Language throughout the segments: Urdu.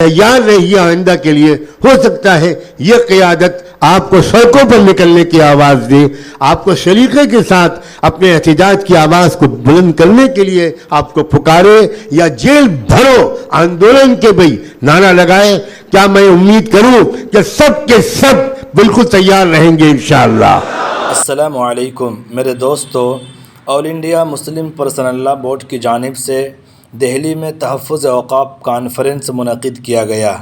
تیار رہیے آئندہ کے لیے. ہو سکتا ہے یہ قیادت آپ کو سڑکوں پر نکلنے کی آواز دے, آپ کو سلیقے کے ساتھ اپنے احتجاج کی آواز کو بلند کرنے کے لیے آپ کو پکارے, یا جیل بھرو آندولن کے بھئی نعرہ لگائے. کیا میں امید کروں کہ سب کے سب بالکل تیار رہیں گے انشاءاللہ. السلام علیکم میرے دوستو. All India Muslim Personal Law Board کی جانب سے دہلی میں تحفظ اوقاف کانفرنس منعقد کیا گیا,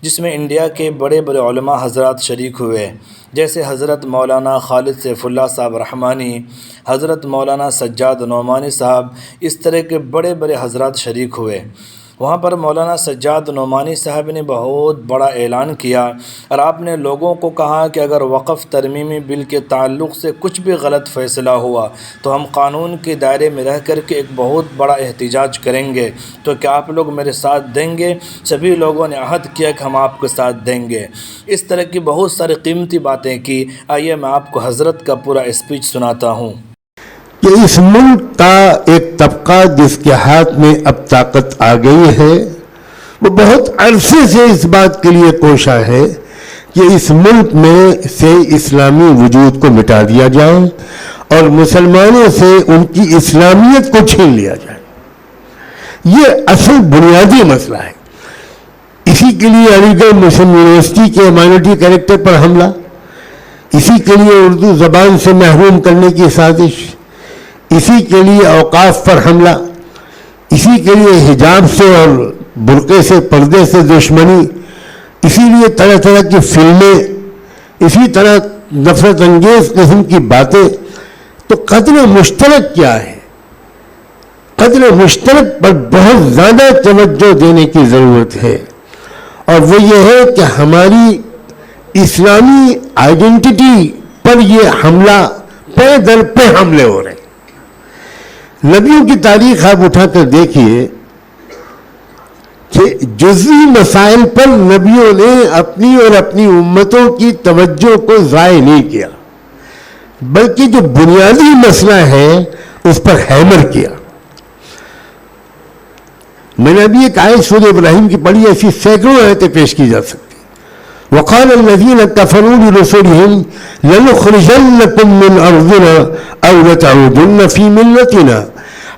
جس میں انڈیا کے بڑے بڑے علماء حضرات شریک ہوئے, جیسے حضرت مولانا خالد سیف اللہ صاحب رحمانی, حضرت مولانا سجاد نعمانی صاحب. اس طرح کے بڑے بڑے حضرات شریک ہوئے. وہاں پر مولانا سجاد نعمانی صاحب نے بہت بڑا اعلان کیا, اور آپ نے لوگوں کو کہا کہ اگر وقف ترمیمی بل کے تعلق سے کچھ بھی غلط فیصلہ ہوا تو ہم قانون کے دائرے میں رہ کر کے ایک بہت بڑا احتجاج کریں گے. تو کیا آپ لوگ میرے ساتھ دیں گے؟ سبھی لوگوں نے عہد کیا کہ ہم آپ کے ساتھ دیں گے. اس طرح کی بہت ساری قیمتی باتیں کی. آئیے میں آپ کو حضرت کا پورا اسپیچ سناتا ہوں. کہ اس ملک کا ایک طبقہ جس کے ہاتھ میں اب طاقت آ گئی ہے, وہ بہت عرصے سے اس بات کے لیے کوشاں ہے کہ اس ملک میں سے اسلامی وجود کو مٹا دیا جائے اور مسلمانوں سے ان کی اسلامیت کو چھین لیا جائے. یہ اصل بنیادی مسئلہ ہے. اسی کے لیے علی گڑھ مسلم یونیورسٹی کے مائنورٹی کریکٹر پر حملہ, اسی کے لیے اردو زبان سے محروم کرنے کی سازش, اسی کے لیے اوقاف پر حملہ, اسی کے لیے حجاب سے اور برقعے سے پردے سے دشمنی, اسی لیے طرح طرح کی فلمیں, اسی طرح نفرت انگیز قسم کی باتیں. تو قدر مشترک کیا ہے؟ قدر مشترک پر بہت زیادہ توجہ دینے کی ضرورت ہے, اور وہ یہ ہے کہ ہماری اسلامی آئیڈینٹی پر یہ حملہ پے در پہ حملے ہو رہے ہیں. نبیوں کی تاریخ آپ اٹھا کر دیکھیے کہ جزوی مسائل پر نبیوں نے اپنی اور اپنی امتوں کی توجہ کو ضائع نہیں کیا, بلکہ جو بنیادی مسئلہ ہے اس پر ہیمر کیا. میں نے ابھی ایک آیت سورہ ابراہیم کی پڑھی, ایسی سینکڑوں آیتیں پیش کی جا سکتی. وقال الذين كفروا لرسلهم لنخرجنكم من ارضنا او لتعودن في ملتنا.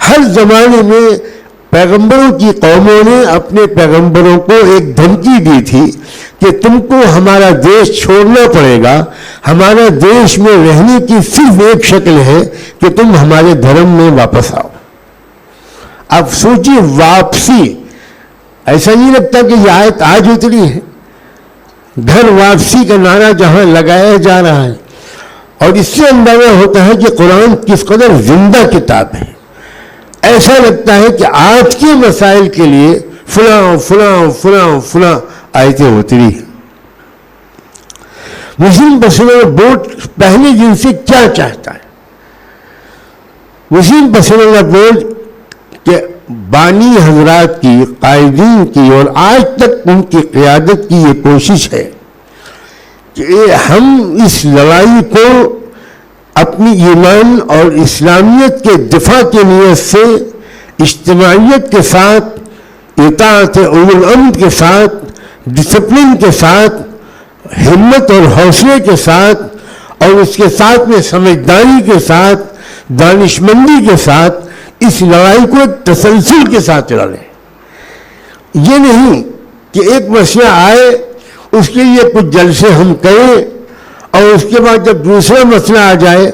ہر زمانے میں پیغمبروں کی قوموں نے اپنے پیغمبروں کو ایک دھمکی دی تھی کہ تم کو ہمارا دیش چھوڑنا پڑے گا, ہمارا دیش میں رہنے کی صرف ایک شکل ہے کہ تم ہمارے دھرم میں واپس آؤ. اب سوچیے, واپسی, ایسا نہیں لگتا کہ یہ آیت آج اتری ہے. گھر واپسی کا نعرہ جہاں لگایا جا رہا ہے, اور اس سے اندازہ ہوتا ہے کہ قرآن کس قدر زندہ کتاب ہے. ایسا لگتا ہے کہ آج کے مسائل کے لیے فلاں فلاں فلاں فلاں آیتیں اتری ہیں. مسلم پرسنل بورڈ پہلے دن سے کیا چاہتا ہے؟ مسلم پرسنل بورڈ کے بانی حضرات کی, قائدین کی, اور آج تک ان کی قیادت کی یہ کوشش ہے کہ ہم اس لڑائی کو اپنی ایمان اور اسلامیت کے دفاع کی نیت سے اجتماعیت کے ساتھ, اطاعت اولو الامر کے ساتھ, ڈسپلن کے ساتھ, ہمت اور حوصلے کے ساتھ, اور اس کے ساتھ میں سمجھداری کے ساتھ, دانشمندی کے ساتھ اس لڑائی کو ایک تسلسل کے ساتھ لڑیں. یہ نہیں کہ ایک مسئلہ آئے اس کے لیے کچھ جلسے ہم کریں اور اس کے بعد جب دوسرا مسئلہ آ جائے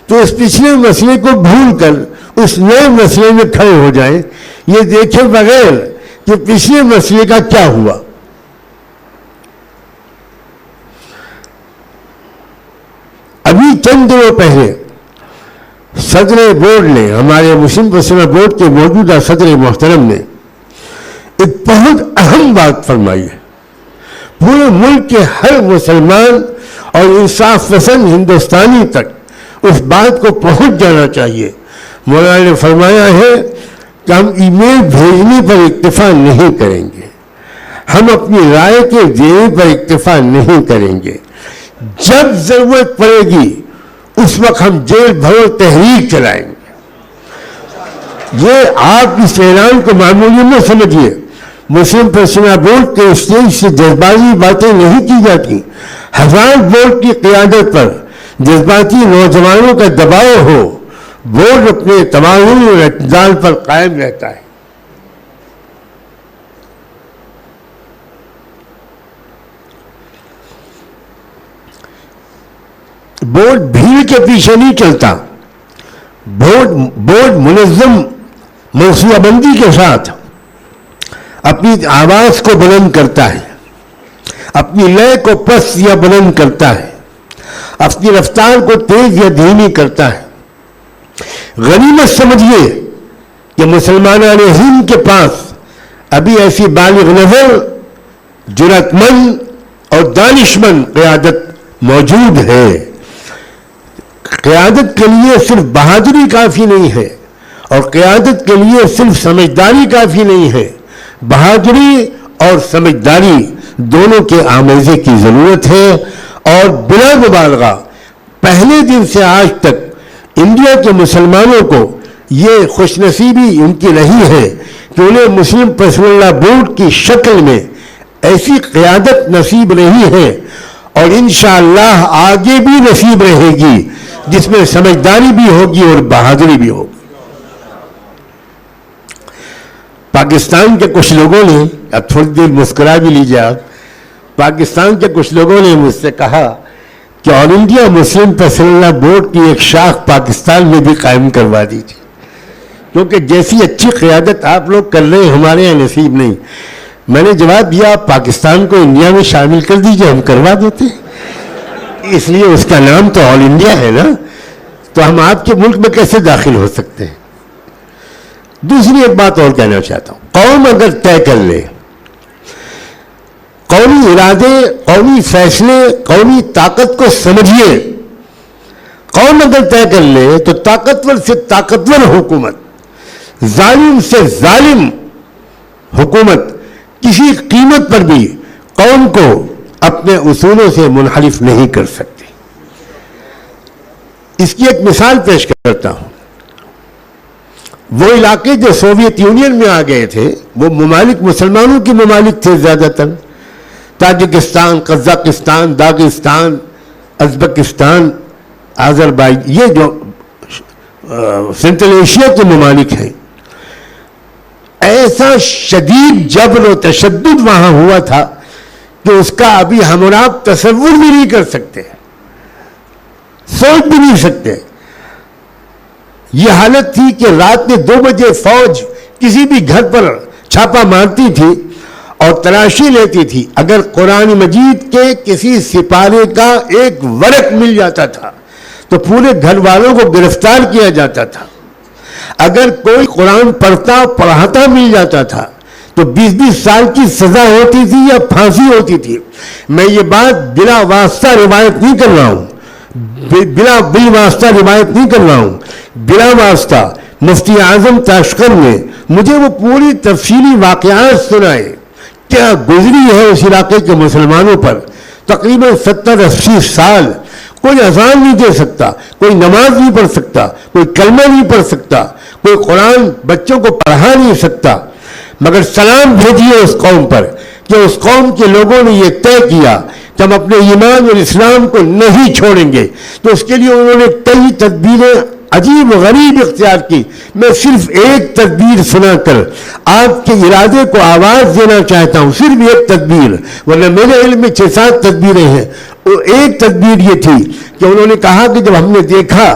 تو اس پچھلے مسئلے کو بھول کر اس نئے مسئلے میں کھڑے ہو جائیں, یہ دیکھے بغیر کہ پچھلے مسئلے کا کیا ہوا. ابھی چند دنوں پہلے صدر بورڈ نے, ہمارے مسلم پرسنل بورڈ کے موجودہ صدر محترم نے ایک بہت اہم بات فرمائی ہے. پورے ملک کے ہر مسلمان اور انصاف پسند ہندوستانی تک اس بات کو پہنچ جانا چاہیے. مولانا نے فرمایا ہے کہ ہم ای میل بھیجنے پر اکتفا نہیں کریں گے, ہم اپنی رائے کے دینے پر اکتفا نہیں کریں گے. جب ضرورت پڑے گی اس وقت ہم جیل بھرو تحریک چلائیں گے. یہ آپ اس اعلان کو معمولی نہ سمجھیے. مسلم پرسنل بورڈ کے اسٹیج سے جذباتی باتیں نہیں کی جاتی. حضرات بورڈ کی قیادت پر جذباتی نوجوانوں کا دباؤ ہو. بورڈ اپنے توازن اور اعتدال پر قائم رہتا ہے. بورڈ بھیڑ کے پیچھے نہیں چلتا. بورڈ منظم منصوبہ بندی کے ساتھ اپنی آواز کو بلند کرتا ہے, اپنی لے کو پست یا بلند کرتا ہے, اپنی رفتار کو تیز یا دھیمی کرتا ہے. غنیمت سمجھیے کہ مسلمانان ہند کے پاس ابھی ایسی بالغ نظر, جرأت مند اور دانشمند قیادت موجود ہے. قیادت کے لیے صرف بہادری کافی نہیں ہے, اور قیادت کے لیے صرف سمجھداری کافی نہیں ہے. بہادری اور سمجھداری دونوں کے آمیزے کی ضرورت ہے. اور بلا مبالغہ پہلے دن سے آج تک انڈیا کے مسلمانوں کو یہ خوش نصیبی ان کی رہی ہے کہ انہیں مسلم پرسنل لا بورڈ کی شکل میں ایسی قیادت نصیب رہی ہے, اور انشاءاللہ آگے بھی نصیب رہے گی, جس میں سمجھداری بھی ہوگی اور بہادری بھی ہوگی. پاکستان کے کچھ لوگوں نے, اب تھوڑی دیر مسکرا بھی لیجیے آپ, پاکستان کے کچھ لوگوں نے مجھ سے کہا کہ آل انڈیا مسلم پرسنل لا بورڈ کی ایک شاخ پاکستان میں بھی قائم کروا دیجیے, کیونکہ جیسی اچھی قیادت آپ لوگ کر رہے ہیں ہمارے یہاں نصیب نہیں. میں نے جواب دیا, آپ پاکستان کو انڈیا میں شامل کر دیجیے, ہم کروا دیتے ہیں. اس لیے اس کا نام تو آل انڈیا ہے نا, تو ہم آپ کے ملک میں کیسے داخل ہو سکتے ہیں. دوسری ایک بات اور کہنا چاہتا ہوں, قوم اگر طے کر لے, قومی ارادے, قومی فیصلے, قومی طاقت کو سمجھیے, قوم اگر طے کر لے تو طاقتور سے طاقتور حکومت, ظالم سے ظالم حکومت کسی قیمت پر بھی قوم کو اپنے اصولوں سے منحرف نہیں کر سکتی. اس کی ایک مثال پیش کرتا ہوں. وہ علاقے جو سوویت یونین میں آ گئے تھے, وہ ممالک مسلمانوں کے ممالک تھے زیادہ تر, تاجکستان, قزاقستان, داغستان, ازبکستان, آذربائیجان, یہ جو سینٹرل ایشیا کے ممالک ہیں. ایسا شدید جبر و تشدد وہاں ہوا تھا کہ اس کا ابھی ہم اور آپ تصور بھی نہیں کر سکتے, سوچ بھی نہیں سکتے. یہ حالت تھی کہ رات میں 2 بجے فوج کسی بھی گھر پر چھاپا مارتی تھی اور تلاشی لیتی تھی. اگر قرآن مجید کے کسی سپارے کا ایک ورق مل جاتا تھا تو پورے گھر والوں کو گرفتار کیا جاتا تھا. اگر کوئی قرآن پڑھاتا مل جاتا تھا تو 20-20 سال کی سزا ہوتی تھی یا پھانسی ہوتی تھی. میں یہ بات بلا واسطہ روایت نہیں کر رہا ہوں, بلا واسطہ روایت نہیں کر رہا ہوں. بلا واسطہ مفتی اعظم تاشقند نے مجھے وہ پوری تفصیلی واقعات سنائے, کیا گزری ہے اس علاقے کے مسلمانوں پر. تقریباً 70-80 سال کوئی اذان نہیں دے سکتا, کوئی نماز نہیں پڑھ سکتا, کوئی کلمہ نہیں پڑھ سکتا, کوئی قرآن بچوں کو پڑھا نہیں سکتا. مگر سلام بھیجیے اس قوم پر کہ اس قوم کے لوگوں نے یہ طے کیا کہ ہم اپنے ایمان اور اسلام کو نہیں چھوڑیں گے. تو اس کے لیے انہوں نے کئی تدبیریں عجیب و غریب اختیار کی. میں صرف ایک تدبیر سنا کر آپ کے ارادے کو آواز دینا چاہتا ہوں, صرف ایک تدبیر, ورنہ میرے علم میں 6-7 تدبیریں ہیں. ایک تدبیر یہ تھی کہ انہوں نے کہا کہ جب ہم نے دیکھا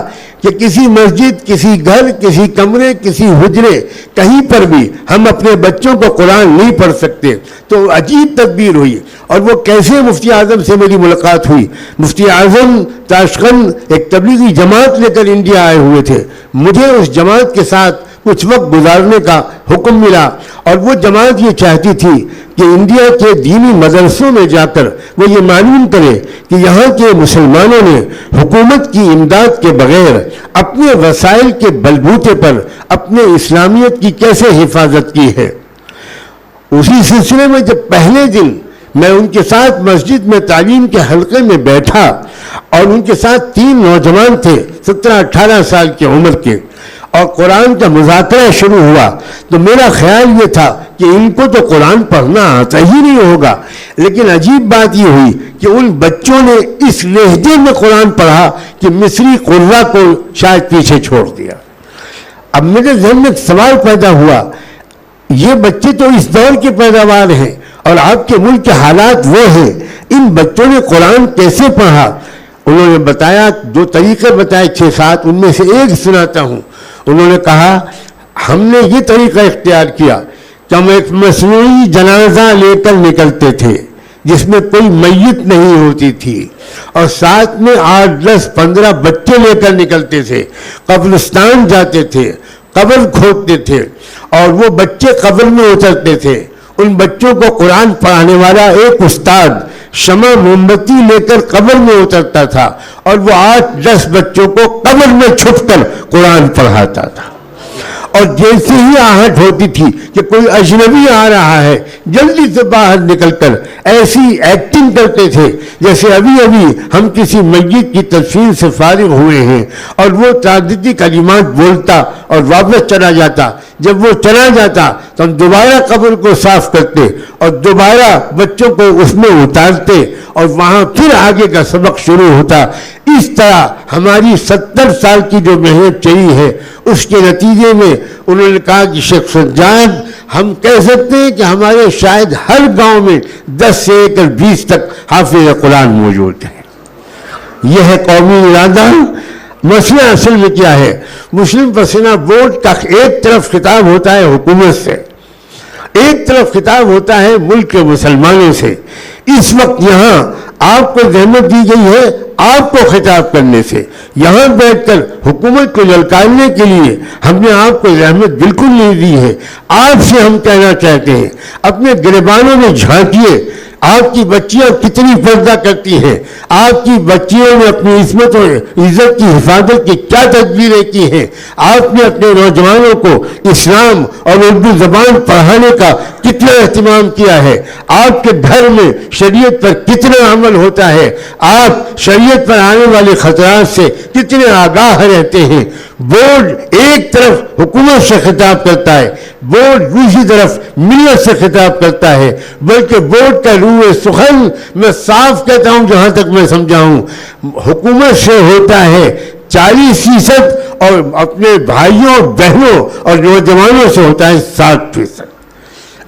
کہ کسی مسجد, کسی گھر, کسی کمرے, کسی حجرے, کہیں پر بھی ہم اپنے بچوں کو قرآن نہیں پڑھ سکتے, تو عجیب تدبیر ہوئی. اور وہ کیسے مفتی اعظم سے میری ملاقات ہوئی. مفتی اعظم تاشقند ایک تبلیغی جماعت لے کر انڈیا آئے ہوئے تھے. مجھے اس جماعت کے ساتھ کچھ وقت گزارنے کا حکم ملا, اور وہ جماعت یہ چاہتی تھی کہ انڈیا کے دینی مدرسوں میں جا کر وہ یہ معلوم کرے کہ یہاں کے مسلمانوں نے حکومت کی امداد کے بغیر اپنے وسائل کے بلبوتے پر اپنے اسلامیت کی کیسے حفاظت کی ہے. اسی سلسلے میں جب پہلے دن میں ان کے ساتھ مسجد میں تعلیم کے حلقے میں بیٹھا, اور ان کے ساتھ 3 نوجوان تھے 17-18 سال کی عمر کے, اور قرآن کا مذاکرہ شروع ہوا, تو میرا خیال یہ تھا کہ ان کو تو قرآن پڑھنا آتا ہی نہیں ہوگا، لیکن عجیب بات یہ ہوئی کہ ان بچوں نے اس لہجے میں قرآن پڑھا کہ مصری قرہ کو شاید پیچھے چھوڑ دیا۔ اب میرے ذہن میں ایک سوال پیدا ہوا، یہ بچے تو اس دور کی پیداوار ہیں اور آپ کے ملک کے حالات وہ ہیں، ان بچوں نے قرآن کیسے پڑھا؟ انہوں نے بتایا، 2 طریقے بتائے 6-7، ان میں سے ایک سناتا ہوں۔ انہوں نے کہا ہم نے یہ طریقہ اختیار کیا کہ ہم ایک مصنوعی جنازہ لے کر نکلتے تھے جس میں کوئی میت نہیں ہوتی تھی، اور ساتھ میں 8, 10, 15 بچے لے کر نکلتے تھے، قبرستان جاتے تھے، قبر کھودتے تھے، اور وہ بچے قبر میں اترتے تھے۔ ان بچوں کو قرآن پڑھانے والا ایک استاد شمع موم بتی لے کر قبر میں اترتا تھا اور وہ 8, 10 بچوں کو قبر میں چھپ کر قرآن پڑھاتا تھا، اور جیسے ہی آہٹ ہوتی تھی کہ کوئی اجنبی آ رہا ہے، جلدی سے باہر نکل کر ایسی ایکٹنگ کرتے تھے جیسے ابھی ابھی ہم کسی میت کی تدفین سے فارغ ہوئے ہیں، اور وہ تعددی کلمات بولتا اور واپس چلا جاتا۔ جب وہ چلا جاتا تو ہم دوبارہ قبر کو صاف کرتے اور دوبارہ بچوں کو اس میں اتارتے اور وہاں پھر آگے کا سبق شروع ہوتا۔ اس طرح ہماری 70 سال کی جو محنت چلی ہے اس کے نتیجے میں انہوں نے کہا کہ شیخ سجاد، ہم کہہ سکتے ہیں کہ ہمارے شاید ہر گاؤں میں 10 سے لے کر 20 تک حافظ قرآن موجود ہیں۔ یہ ہے قومی ارادہ۔ مسئلہ اصل میں کیا ہے؟ مسلم پسینہ بورڈ کا ایک طرف خطاب ہوتا ہے حکومت سے، ایک طرف خطاب ہوتا ہے ملک کے مسلمانوں سے۔ اس وقت یہاں آپ کو زحمت دی گئی ہے آپ کو خطاب کرنے سے، یہاں بیٹھ کر حکومت کو للکارنے کے لیے ہم نے آپ کو زحمت بالکل نہیں دی ہے۔ آپ سے ہم کہنا چاہتے ہیں اپنے گریبانوں میں جھانکیے، آپ کی بچیاں کتنی پردہ کرتی ہیں، آپ کی بچیوں نے اپنی عصمت اور عزت کی حفاظت کی کیا تدبیریں کی ہیں، آپ نے اپنے نوجوانوں کو اسلام اور اردو زبان پڑھانے کا کتنا اہتمام کیا ہے، آپ کے گھر میں شریعت پر کتنا عمل ہوتا ہے، آپ شریعت پر آنے والے خطرات سے کتنے آگاہ رہتے ہیں۔ بورڈ ایک طرف حکومت سے خطاب کرتا ہے، بورڈ دوسری طرف ملت سے خطاب کرتا ہے، بلکہ بورڈ کا روح سخن میں صاف کہتا ہوں جہاں تک میں سمجھا ہوں، حکومت سے ہوتا ہے 40% اور اپنے بھائیوں بہنوں اور نوجوانوں سے ہوتا ہے 7%۔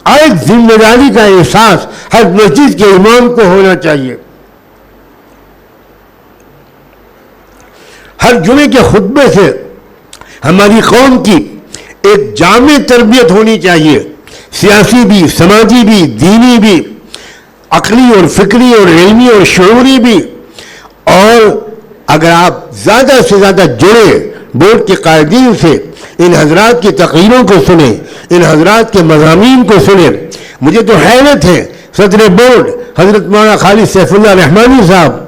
ایک ذمہ داری کا احساس ہر مسجد کے امام کو ہونا چاہیے، ہر جمعے کے خطبے سے ہماری قوم کی ایک جامع تربیت ہونی چاہیے، سیاسی بھی، سماجی بھی، دینی بھی، عقلی اور فکری اور علمی اور شعوری بھی۔ اور اگر آپ زیادہ سے زیادہ جڑے بورڈ کے قائدین سے، ان حضرات کی تقریروں کو سنیں، ان حضرات کے مضامین کو سنیں۔ مجھے تو حیرت ہے، صدر بورڈ حضرت مولانا خالد سیف اللہ رحمانی صاحب،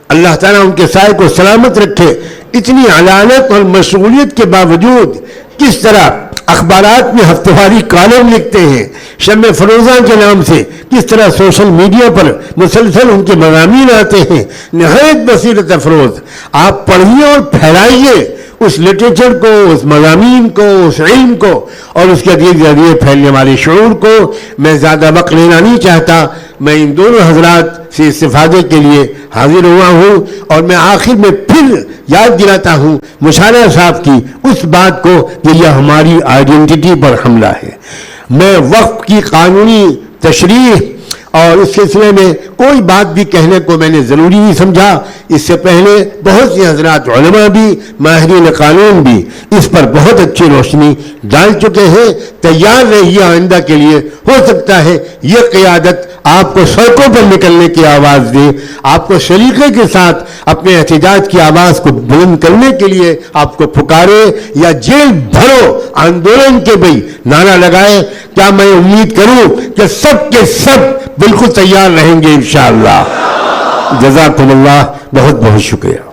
اللہ تعالیٰ ان کے سائے کو سلامت رکھے، اتنی علانت اور مشغولیت کے باوجود کس طرح اخبارات میں ہفتہ واری کالم لکھتے ہیں، شمع فروزہ کے نام سے کس طرح سوشل میڈیا پر مسلسل ان کے مضامین آتے ہیں، نہایت بصیرت افروز۔ آپ پڑھیے اور پھیلائیے اس لٹریچر کو، اس مضامین کو، اس علم کو اور اس کے ذریعے پھیلنے والے شعور کو۔ میں زیادہ وقت لینا نہیں چاہتا، میں ان دونوں حضرات سے استفادے کے لیے حاضر ہوا ہوں، اور میں آخر میں پھر یاد دلاتا ہوں مشارہ صاحب کی اس بات کو کہ یہ ہماری آئیڈینٹی پر حملہ ہے۔ میں وقف کی قانونی تشریح اور اس سلسلے میں کوئی بات بھی کہنے کو میں نے ضروری نہیں سمجھا۔ اس سے پہلے بہت سے حضرات علماء بھی، ماہرین قانون بھی اس پر بہت اچھی روشنی ڈال چکے ہیں۔ تیار رہیے آئندہ کے لیے، ہو سکتا ہے یہ قیادت آپ کو سڑکوں پر نکلنے کی آواز دے، آپ کو سلیقے کے ساتھ اپنے احتجاج کی آواز کو بلند کرنے کے لیے آپ کو پکارے، یا جیل بھرو آندولن کے بھی نعرہ لگائے۔ کیا میں امید کروں کہ سب کے سب بالکل تیار رہیں گے انشاءاللہ۔ جزاکم اللہ، بہت بہت شکریہ۔